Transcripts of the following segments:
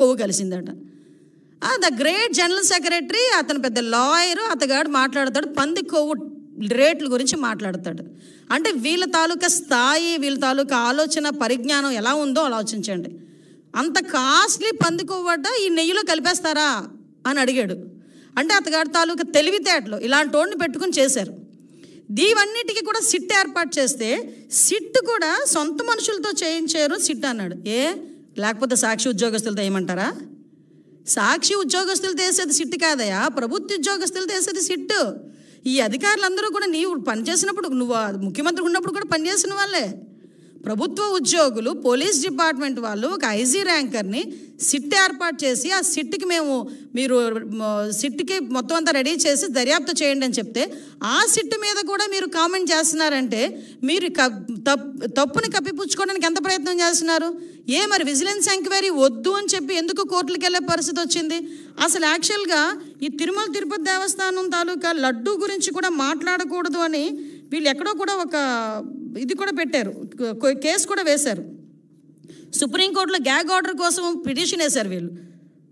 కొవ్వు కలిసిందట. The great general secretary, అతను పెద్ద లాయరు, అతగాడు మాట్లాడతాడు పంది కొవ్వు రేట్ల గురించి మాట్లాడతాడు. అంటే వీళ్ళ తాలూకా స్థాయి, వీళ్ళ తాలూకా ఆలోచన పరిజ్ఞానం ఎలా ఉందో ఆలోచించండి. అంత కాస్ట్లీ పంది కొవ్వట ఈ నెయ్యిలో కలిపేస్తారా అని అడిగాడు. అంటే అతగాడి తాలూకా తెలివితేటలు ఇలాంటి వాడిని పెట్టుకుని చేశారు. దీవన్నిటికీ కూడా సిట్ ఏర్పాటు చేస్తే సిట్ కూడా సొంత మనుషులతో చేయించారు సిట్ అన్నాడు. లేకపోతే సాక్షి ఉద్యోగస్తులతో ఏమంటారా? సాక్షి ఉద్యోగస్తులతో వేసేది సిట్ కాదయా, ప్రభుత్వ ఉద్యోగస్తులతో వేసేది సిట్. ఈ అధికారులందరూ కూడా నీవు పనిచేసినప్పుడు, నువ్వు ముఖ్యమంత్రి ఉన్నప్పుడు కూడా పనిచేసిన వాళ్ళే. ప్రభుత్వ ఉద్యోగులు, పోలీస్ డిపార్ట్మెంట్ వాళ్ళు ఒక ఐజీ ర్యాంకర్ని సిట్ ఏర్పాటు చేసి ఆ సిట్కి మీరు సిట్కి మొత్తం అంతా రెడీ చేసి దర్యాప్తు చేయండి అని చెప్తే ఆ సిట్ మీద కూడా మీరు కామెంట్ చేస్తున్నారంటే మీరు తప్పుని కప్పిపుచ్చుకోవడానికి ఎంత ప్రయత్నం చేస్తున్నారు? మరి విజిలెన్స్ ఎంక్వైరీ వద్దు అని చెప్పి ఎందుకు కోర్టులకు వెళ్ళే పరిస్థితి వచ్చింది? అసలు యాక్చువల్గా ఈ తిరుమల తిరుపతి దేవస్థానం తాలూకా లడ్డూ గురించి కూడా మాట్లాడకూడదు అని వీళ్ళు ఎక్కడో కూడా ఒక ఇది కూడా పెట్టారు, కేసు కూడా వేశారు. సుప్రీంకోర్టులో గ్యాగ్ ఆర్డర్ కోసం పిటిషన్ వేశారు వీళ్ళు.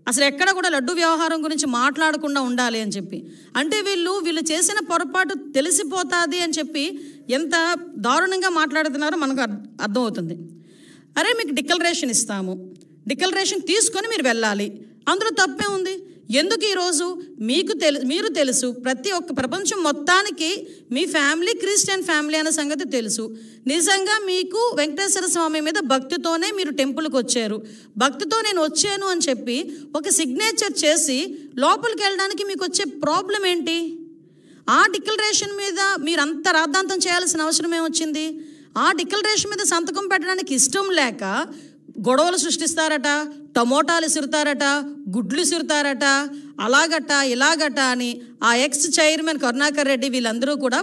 అసలు ఎక్కడ కూడా లడ్డు వ్యవహారం గురించి మాట్లాడకుండా ఉండాలి అని చెప్పి. అంటే వీళ్ళు చేసిన పొరపాటు తెలిసిపోతుంది అని చెప్పి ఎంత దారుణంగా మాట్లాడుతున్నారో మనకు అర్థమవుతుంది. అరే మీకు డిక్లరేషన్ ఇస్తాము, డిక్లరేషన్ తీసుకొని మీరు వెళ్ళాలి, అందులో తప్పే ఉంది. ఎందుకు ఈరోజు మీరు తెలుసు, ప్రతి ఒక్క ప్రపంచం మొత్తానికి మీ ఫ్యామిలీ క్రిస్టియన్ ఫ్యామిలీ అనే సంగతి తెలుసు. నిజంగా మీకు వెంకటేశ్వర స్వామి మీద భక్తితోనే మీరు టెంపుల్కి వచ్చారు, భక్తితో నేను వచ్చాను అని చెప్పి ఒక సిగ్నేచర్ చేసి లోపలికి వెళ్ళడానికి మీకు వచ్చే ప్రాబ్లం ఏంటి? ఆ డిక్లరేషన్ మీద మీరు అంత రాద్ధాంతం చేయాల్సిన అవసరం ఏమొచ్చింది? ఆ డిక్లరేషన్ మీద సంతకం పెట్టడానికి ఇష్టం లేక గొడవలు సృష్టిస్తారట, టమోటాలు ఇసురుతారట, గుడ్లు ఇసురుతారట, అలాగట ఇలాగట అని ఆ ఎక్స్ చైర్మన్ కరుణాకర్ రెడ్డి వీళ్ళందరూ కూడా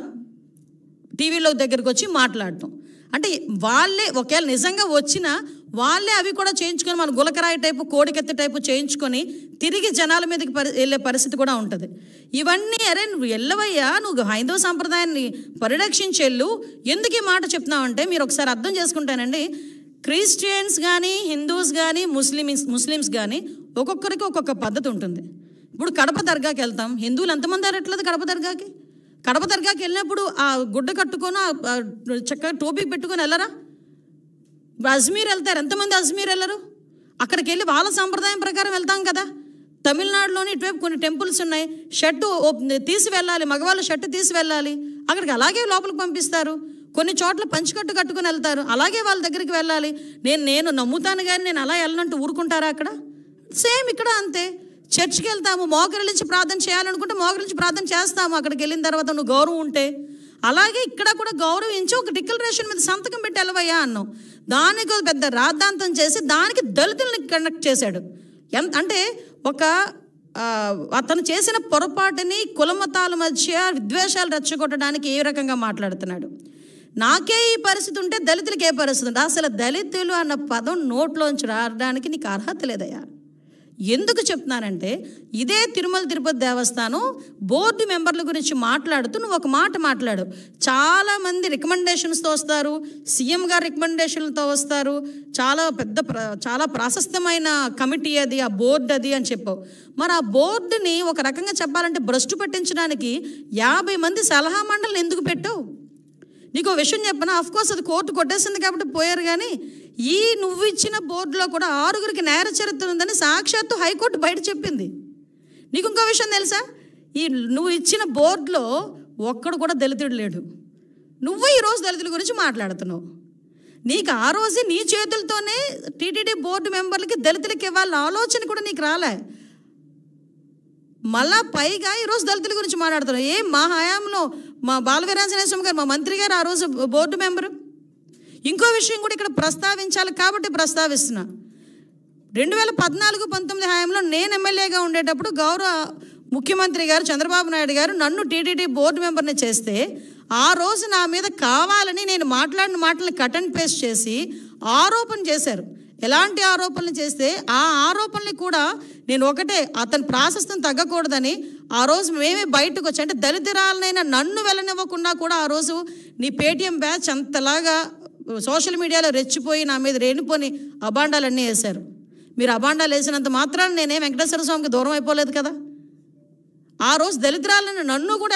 టీవీలో దగ్గరికి వచ్చి మాట్లాడటం. అంటే వాళ్ళే ఒకవేళ నిజంగా వచ్చినా వాళ్ళే అవి కూడా చేయించుకొని మన గులకరాయి టైపు, కోడికెత్తి టైపు చేయించుకొని తిరిగి జనాల మీదకి వెళ్ళే పరిస్థితి కూడా ఉంటుంది. ఇవన్నీ అరే నువ్వు వెళ్ళవయ్యా, నువ్వు హైందవ సాంప్రదాయాన్ని పరిరక్షించేళ్ళు, ఎందుకు ఈ మాట చెప్తున్నావంటే మీరు ఒకసారి అర్థం చేసుకుంటానండి. క్రిస్టియన్స్ కానీ, హిందూస్ కానీ, ముస్లిమ్స్ కానీ ఒక్కొక్కరికి ఒక్కొక్క పద్ధతి ఉంటుంది. ఇప్పుడు కడప దర్గాకి వెళ్తాం, హిందువులు ఎంతమంది అరట్లేదు కడప దర్గాకి? కడప దర్గాకి వెళ్ళినప్పుడు ఆ గుడ్డ కట్టుకొని చక్కగా టోపీ పెట్టుకొని వెళ్ళరా? అజ్మీర్ వెళ్తారు, ఎంతమంది అజ్మీర్ వెళ్ళరు? అక్కడికి వెళ్ళి వాళ్ళ సాంప్రదాయం ప్రకారం వెళ్తాం కదా. తమిళనాడులోని ఇటువైపు కొన్ని టెంపుల్స్ ఉన్నాయి, షర్టు తీసి వెళ్ళాలి, మగవాళ్ళు షర్టు తీసి వెళ్ళాలి, అక్కడికి అలాగే లోపలికి పంపిస్తారు. కొన్ని చోట్ల పంచికట్టు కట్టుకుని వెళ్తారు, అలాగే వాళ్ళ దగ్గరికి వెళ్ళాలి. నేను నమ్ముతాను కానీ నేను అలా వెళ్ళనంటూ ఊరుకుంటారా? అక్కడ సేమ్ ఇక్కడ అంతే. చర్చ్కి వెళ్తాము, మోకరిల్లించి ప్రార్థన చేయాలనుకుంటే మోకరిల్లించి ప్రార్థన చేస్తాము, అక్కడికి వెళ్ళిన తర్వాత నువ్వు గౌరవం ఉంటే. అలాగే ఇక్కడ కూడా గౌరవించి ఒక డిక్లరేషన్ మీద సంతకం పెట్టి వెళ్ళవయ్యా అన్నావు. దానికి పెద్ద రాద్ధాంతం చేసి దానికి దళితుల్ని కండక్ట్ చేశాడు. అంటే అతను చేసిన పొరపాటుని కులమతాల మధ్య విద్వేషాలు రెచ్చగొట్టడానికి ఏ రకంగా మాట్లాడుతున్నాడు. నాకే ఈ పరిస్థితి ఉంటే దళితులకి ఏ పరిస్థితి ఉంటే? అసలు దళితులు అన్న పదం నోట్లోంచి రావడానికి నీకు అర్హత లేదయ్యా. ఎందుకు చెప్తున్నానంటే ఇదే తిరుమల తిరుపతి దేవస్థానం బోర్డు మెంబర్ల గురించి మాట్లాడుతూ నువ్వు ఒక మాట మాట్లాడు. చాలామంది రికమెండేషన్స్తో వస్తారు, సీఎం గారు రికమెండేషన్లతో వస్తారు, చాలా ప్రాశస్తమైన కమిటీ అది, ఆ బోర్డు అది అని చెప్పావు. మరి ఆ బోర్డుని ఒక రకంగా చెప్పాలంటే భ్రష్టు పట్టించడానికి 50 మంది సలహా మండలిని ఎందుకు పెట్టావు? నీకు విషయం చెప్పనా? అఫ్కోర్స్ అది కోర్టు కొట్టేసింది కాబట్టి పోయారు, కానీ నువ్వు ఇచ్చిన బోర్డులో కూడా 6గురికి నేర చరిత్ర ఉందని సాక్షాత్తు హైకోర్టు బయట చెప్పింది. నీకు ఇంకో విషయం తెలుసా? నువ్వు ఇచ్చిన బోర్డులో ఒక్కడు కూడా దళితుడు లేడు. నువ్వు ఈరోజు దళితుల గురించి మాట్లాడుతున్నావు. నీకు ఆ రోజే నీ చేతులతోనే టీటీడీ బోర్డు మెంబర్లకి దళితులకి ఇవ్వాలన్న ఆలోచన కూడా నీకు రాలే. మళ్ళా పైగా ఈరోజు దళితుల గురించి మాట్లాడుతున్నావు. మా హయాంలో మా బాలవీరాంజనేయ స్వామి గారు, మా మంత్రి గారు ఆ రోజు బోర్డు మెంబరు. ఇంకో విషయం కూడా ఇక్కడ ప్రస్తావించాలి కాబట్టి ప్రస్తావిస్తున్నా. 2014-19 హయాంలో నేను ఎమ్మెల్యేగా ఉండేటప్పుడు గౌరవ ముఖ్యమంత్రి గారు చంద్రబాబు నాయుడు గారు నన్ను టీటీడీ బోర్డు మెంబర్ని చేస్తే ఆ రోజు నా మీద కావాలని నేను మాట్లాడిన మాటలను కట్ అండ్ పేస్ట్ చేసి ఆరోపణ చేశారు. ఎలాంటి ఆరోపణలు చేస్తే ఆ ఆరోపణలు కూడా నేను ఒకటే, అతని ప్రాశస్తం తగ్గకూడదని ఆ రోజు మేమే బయటకు వచ్చి, అంటే దళితురాలనైనా నన్ను వెళ్ళనివ్వకుండా కూడా ఆ రోజు నీ పేటీఎం బ్యాచ్ అంతలాగా సోషల్ మీడియాలో రెచ్చిపోయి నా మీద రేణుపోని అబాండాలన్నీ వేశారు. మీరు అబాండాలు వేసినంత మాత్రాన నేనే వెంకటేశ్వర స్వామికి దూరం అయిపోలేదు కదా. ఆ రోజు దళితురాలని నన్ను కూడా